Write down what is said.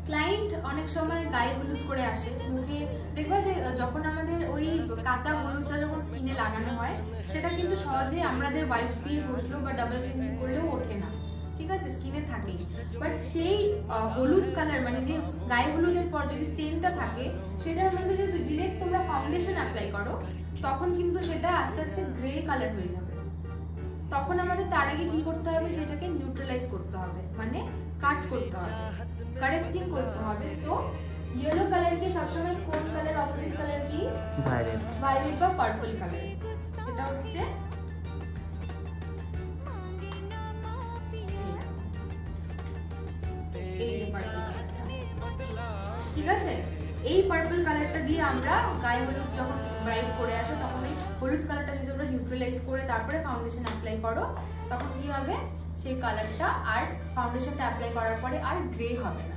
Client অনেক সময় গায়ে হলুদ করে আসে, মুখে দেখবা যে যখন আমাদের ওই কাঁচা হলুদটা যখন স্কিনে লাগানো হয় সেটা কিন্তু সহজে আমাদের ওয়াইপস দিয়ে ঘষলো বা ডাবল ক্লিনজিং করলেও ওঠে না, ঠিক আছে, স্কিনে থাকে। বাট সেই হলুদ কালার মানে যে গায়ে হলুদের পর যদি স্টেনটা থাকে সেটার মধ্যে যদি ডিরেক্ট তোমরা ফাউন্ডেশন অ্যাপ্লাই করো তখন কিন্তু সেটা আস্তে আস্তে গ্রে কালার হয়ে যাবে। তখন আমাদের তার আগে কি করতে হবে, সেটাকে নিউট্রালাইজ করতে হবে, মানে কাট করতে হবে, কারেক্টিং করতে হবে। সো ইয়েলো কালারকে সবসময় কোন কালার অপোজিট কালার কি, ভায়োলেট, ভায়োলেট বা পার্পল কালার, এটা হচ্ছে এই যে পার্পল কালারটা, ঠিক আছে। এই পার্পল কালারটা দিয়ে আমরা গায়ে হলুদ যখন ব্রাইট করে আসে তখন এই হলুদ কালারটা যদি আমরা নিউট্রালাইজ করে তারপরে ফাউন্ডেশন অ্যাপ্লাই করো তখন কি হবে, সেই কালারটা আর ফাউন্ডেশনটা অ্যাপ্লাই করার পরে আর গ্রে হবে না।